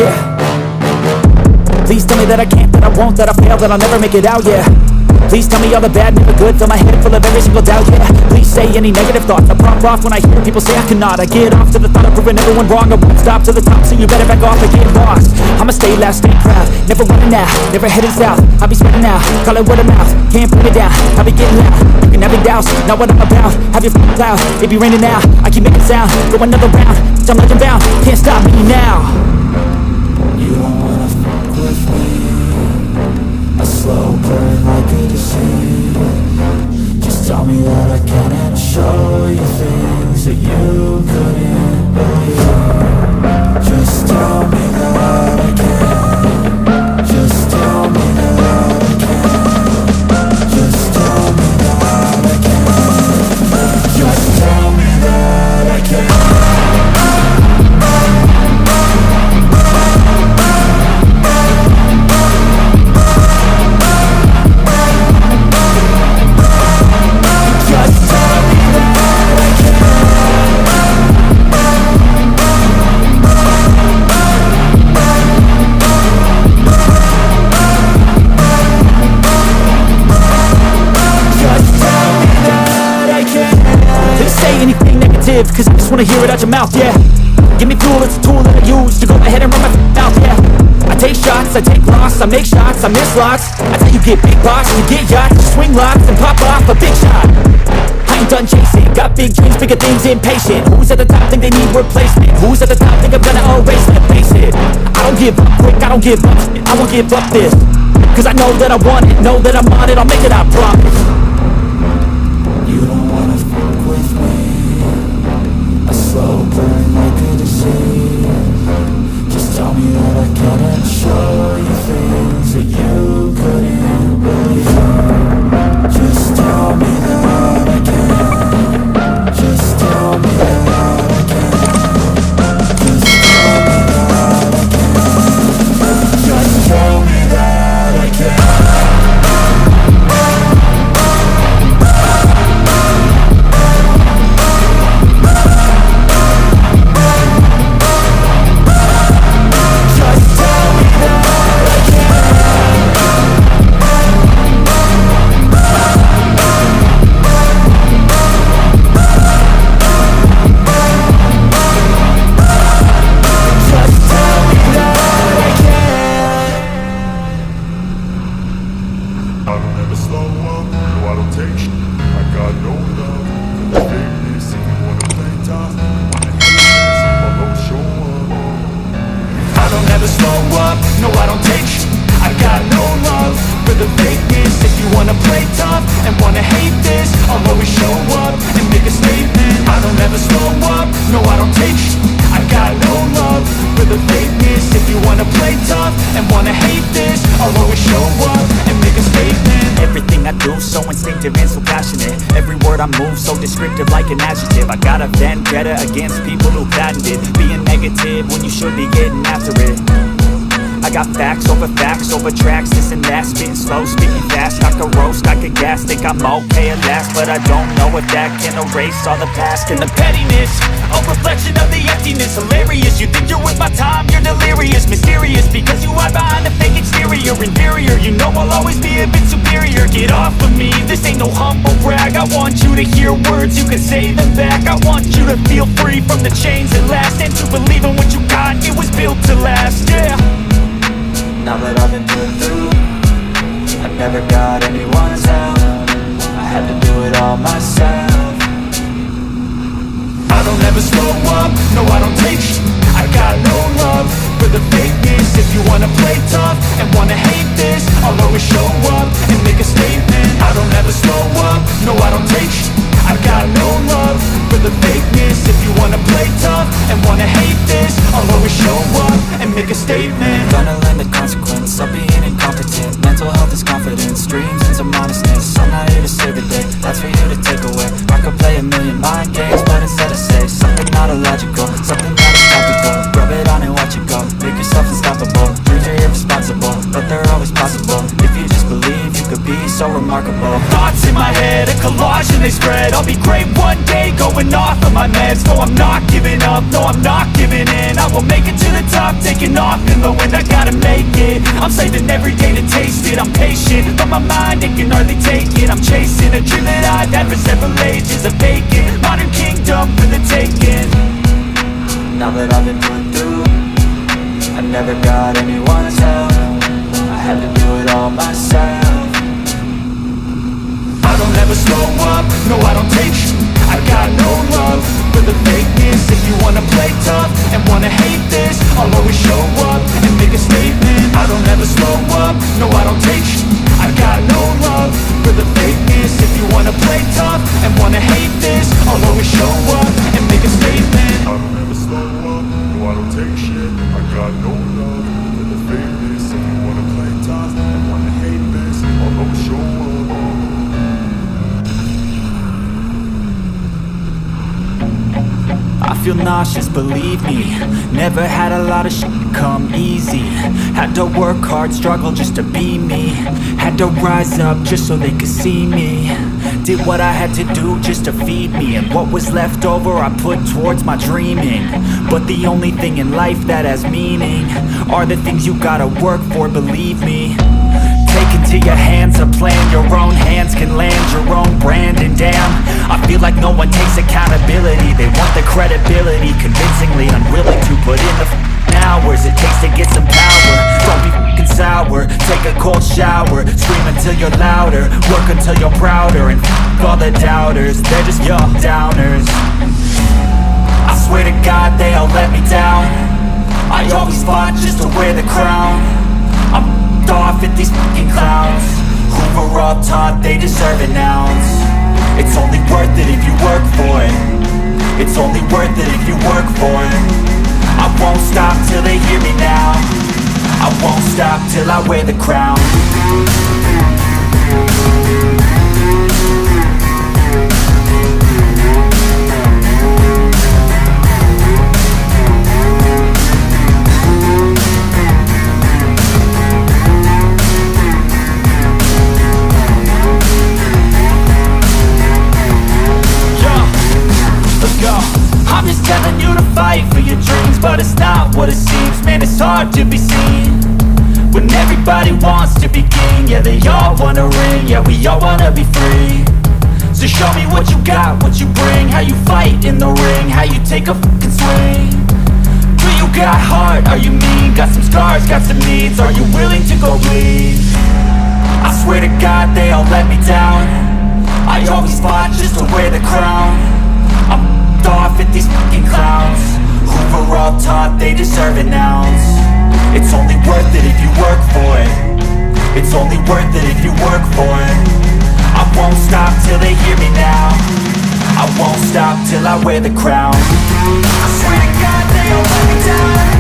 yeah. Please tell me that I can't, that I won't, that I fail, that I'll never make it out, yeah. Please tell me all the bad, never good, fill my head full of every single doubt, yeah. Please say any negative thoughts, I pop off when I hear people say I cannot. I get off to the thought of proving everyone wrong, I won't stop to the top, so you better back off and get lost. I'ma stay loud, stay proud, never running out, never heading south. I'll be spreading out, call it word of mouth, can't put me down, I'll be getting loud. You can have it douse, not what I'm about, have your f***ing cloud, it be raining now, I keep making sound, go another round, I'm legend bound, can't stop me now. You don't wanna fuck with me, a slow burn like a disease. Just tell me that I can and show you things that you couldn't believe. Just tell me that I can. Just tell me that I can. Just tell me that I can. Just tell me that I can. Cause I just wanna hear it out your mouth, yeah. Give me fuel, it's a tool that I use to go ahead and run my mouth, yeah. I take shots, I take loss, I make shots, I miss lots. That's how you get big box, you get yachts, you swing lots and pop off a big shot. I ain't done chasing, got big dreams, bigger things, impatient. Who's at the top think they need replacement? Who's at the top think I'm gonna erase it? Face it, I don't give up quick, I don't give up, I won't give up this. Cause I know that I want it, know that I'm on it, I'll make it, I promise. You don't wanna fuck with me, a slow burn like a disease. Just tell me that I can and show you things that you couldn't believe. Just tell me that I can. Just tell me that I can. Just tell me that I can. Just tell me that I can. I move so descriptive like an adjective. I got a vendetta against people who patented being negative when you should be getting after it. I got facts over tracks, this and that. Spitting slow, speaking fast, I could roast, I could gas. Think I'm okay at last, but I don't know if that can erase all the past. And the pettiness, a reflection of the emptiness. Hilarious, you think you're worth my time, you're delirious. Mysterious, because you hide behind a fake exterior. Inferior, you know I'll always be a bit superior. Get off of me, this ain't no humble brag. I want you to hear words, you can say them back. I want you to feel free from the chains that last, and to believe in what you got, it was built to last, yeah. Now that I've been put through, I never got anyone's help. I had to do it all myself. I don't ever slow up, no I don't take sh**. I got no love for the fakeness. If you wanna play tough and wanna hate this, I'll always show up and make a statement. I don't ever slow up, no I don't take sh**. I got no love for the fakeness. If you wanna play tough and wanna hate this, I'll always show up and make a statement. Gonna learn the consequence of being incompetent. Mental health is confidence, dreams and some honestness. I'm not here to save the day, that's for you to take away. I could play a million mind games, but instead I say something not illogical, something that is practical. Rub it on and watch it go, make yourself unstoppable. Dreams are irresponsible, but they're always possible. If you just believe, you could be so remarkable. Thoughts in my head, a collage and they spread. I'll be great one day, going off of my meds. No, I'm not giving up, no, I'm not giving in. I will make it to the top, take taking off in the wind, I gotta make it. I'm saving every day to taste it. I'm patient, but my mind, it can hardly take it. I'm chasing a dream that I've had for several ages. A vacant, modern kingdom for the taking. Now that I've been put through, I never got anyone's help. I had to do it all myself. I don't ever slow up, no I don't take sh*t. I got no love for the fakeness. If you wanna play tough and wanna hate this, I'll always show up and make a statement. I don't ever slow up, no I don't take sh*t. I got no love for the fakeness. If you wanna play tough and wanna hate this, I'll always show up and make a statement. I don't ever slow up, no I don't take shit. I got no love for the fakeness. If you wanna play tough and wanna hate this, I'll always show up. I feel nauseous, believe me. Never had a lot of shit come easy. Had to work hard, struggle just to be me. Had to rise up just so they could see me. Did what I had to do just to feed me, and what was left over I put towards my dreaming. But the only thing in life that has meaning are the things you gotta work for, believe me. Take into your hands a plan, your own hands can land your own brand. And damn, I feel like no one takes accountability. They want the credibility, convincingly unwilling to put in the hours it takes to get some power. Don't be f***ing sour, take a cold shower. Scream until you're louder, work until you're prouder. And f*** all the doubters, they're just your downers. I swear to God they all let me down. I always fought just to wear the crown. I'm off at these fucking clowns who were all taught they deserve an ounce. It's only worth it if you work for it. It's only worth it if you work for it. I won't stop till they hear me now. I won't stop till I wear the crown. I'm just telling you to fight for your dreams, but it's not what it seems. Man, it's hard to be seen when everybody wants to be king. Yeah, they all wanna ring, yeah, we all wanna be free. So show me what you got, what you bring, how you fight in the ring, how you take a fucking swing. Do you got heart, are you mean? Got some scars, got some needs, are you willing to go bleed? I swear to God they all let me down. I always fought just to wear the crown. I'm off at these fucking clowns who were all taught they deserve an ounce. It's only worth it if you work for it. It's only worth it if you work for it. I won't stop till they hear me now. I won't stop till I wear the crown. I swear to God they all let me down.